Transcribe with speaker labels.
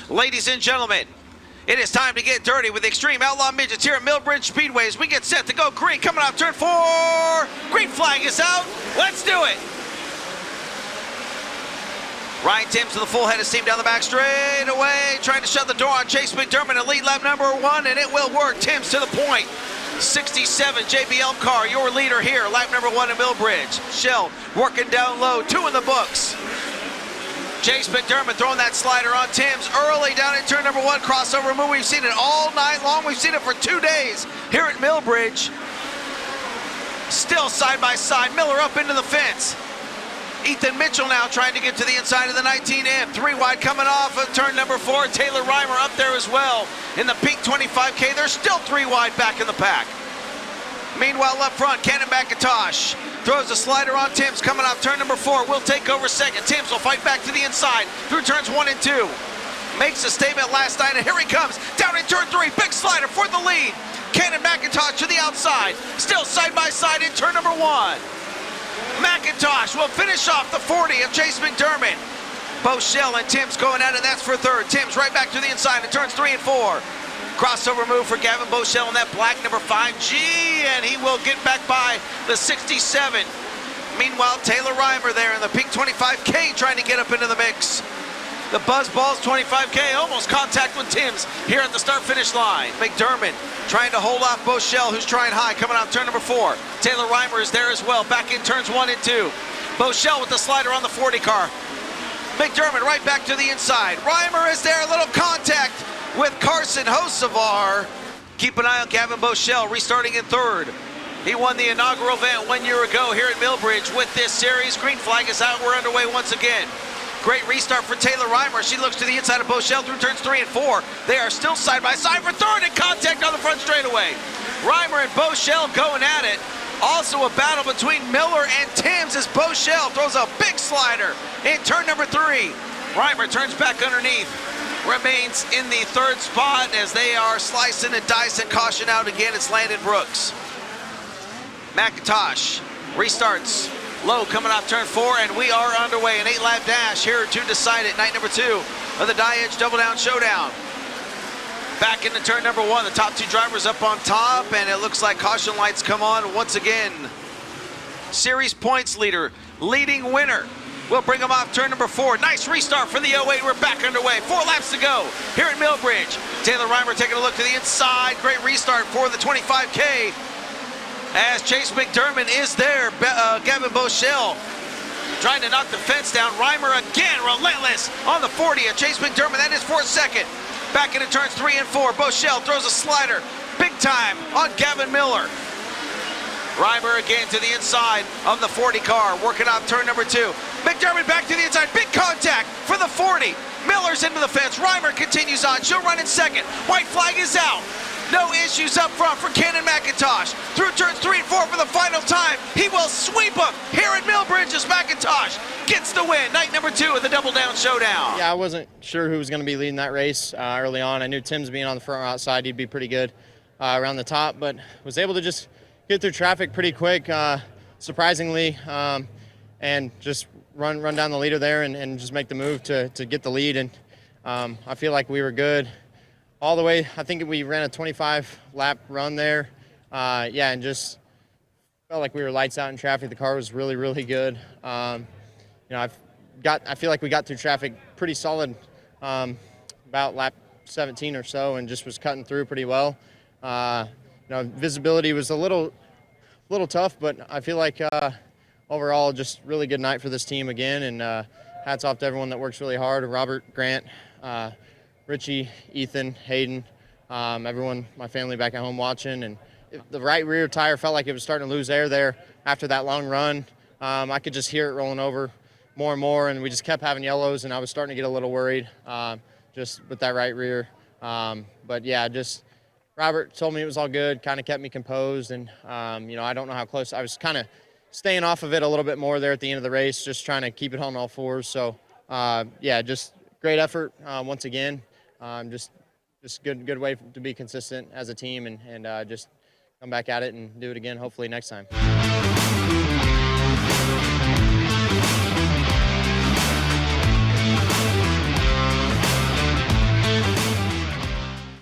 Speaker 1: Ladies and gentlemen, it is time to get dirty with Xtreme Outlaw Midgets here at Millbridge Speedway as we get set to go green. Coming out turn 4. Green flag is out. Let's do it. Ryan Timms with a full head of steam down the back straight away, trying to shut the door on Chase McDermott in lead lap number 1, and it will work. Timms to the point. 67 JBL car, your leader here, lap number 1 in Millbridge. Shell working down low, 2 in the books. Chase McDermott throwing that slider on Timms early down in turn number 1, crossover move. We've seen it all night long. We've seen it for 2 days here at Millbridge. Still side by side, Miller up into the fence. Ethan Mitchell now trying to get to the inside of the 19M. 3 wide coming off of turn number 4. Taylor Reimer up there as well. In the pink 25K, they're still 3 wide back in the pack. Meanwhile, up front, Cannon McIntosh throws a slider on Timms coming off turn number 4. Will take over second. Timms will fight back to the inside through turns 1 and 2. Makes a statement last night, and here he comes down in turn 3. Big slider for the lead. Cannon McIntosh to the outside. Still side by side in turn number 1. McIntosh will finish off the 40 of Chase McDermott. Boschel and Timms going at it, that's for third. Timms right back to the inside in turns 3 and 4. Crossover move for Gavin Boschel in that black number 5G, and he will get back by the 67. Meanwhile, Taylor Reimer there in the pink 25K trying to get up into the mix. The Buzzballs 25K almost contact with Timms here at the start-finish line. McDermott trying to hold off Boschel, who's trying high, coming out turn number 4. Taylor Reimer is there as well, back in turns 1 and 2. Boschel with the slider on the 40 car. McDermott right back to the inside. Reimer is there, a little contact with Carson Hocevar. Keep an eye on Gavin Boschel restarting in third. He won the inaugural event 1 year ago here at Millbridge with this series. Green flag is out, we're underway once again. Great restart for Taylor Reimer. She looks to the inside of Boschel through turns 3 and 4. They are still side by side for third and contact on the front straightaway. Reimer and Boschel going at it. Also a battle between Miller and Timms as Boschel throws a big slider in turn number 3. Reimer turns back underneath. Remains in the third spot as they are slicing and dicing. Caution out again, it's Landon Brooks. McIntosh restarts. Low coming off turn 4, and we are underway. An 8-lap dash here to decide it. Night number 2 of the Die-Edge Double Down Showdown. Back into turn number 1. The top 2 drivers up on top, and it looks like caution lights come on once again. Series points leader, leading winner. We'll bring them off turn number 4. Nice restart for the 08. We're back underway. 4 laps to go here at Millbridge. Taylor Reimer taking a look to the inside. Great restart for the 25K. As Chase McDermott is there, Gavin Boschel trying to knock the fence down. Reimer again, relentless on the 40 of Chase McDermott. That is for second. Back into turns 3 and 4. Boschel throws a slider, big time on Gavin Miller. Reimer again to the inside of the 40 car, working off turn number 2. McDermott back to the inside, big contact for the 40. Miller's into the fence. Reimer continues on. She'll run in second. White flag is out. No issues up front for Cannon McIntosh. Through turns 3 and 4 for the final time. He will sweep them here at Millbridge as McIntosh gets the win. Night number 2 of the Double Down Showdown.
Speaker 2: Yeah, I wasn't sure who was going to be leading that race early on. I knew Timms being on the front outside, he'd be pretty good around the top, but was able to just get through traffic pretty quick, surprisingly, and just run down the leader there and just make the move to get the lead. And I feel like we were good all the way. I think we ran a 25-lap run there. Yeah, and just felt like we were lights out in traffic. The car was really, really good. You know, I feel like we got through traffic pretty solid about lap 17 or so, and just was cutting through pretty well. You know, visibility was a little tough, but I feel like overall just really good night for this team again, and hats off to everyone that works really hard. Robert, Grant, Richie, Ethan, Hayden, everyone, my family back at home watching. And the right rear tire felt like it was starting to lose air there after that long run. I could just hear it rolling over more and more, and we just kept having yellows, and I was starting to get a little worried just with that right rear. But yeah, just Robert told me it was all good, kind of kept me composed, and you know, I don't know how close. I was kind of staying off of it a little bit more there at the end of the race, just trying to keep it on all fours. So yeah, just great effort once again. Just good way to be consistent as a team, and just come back at it and do it again hopefully next time.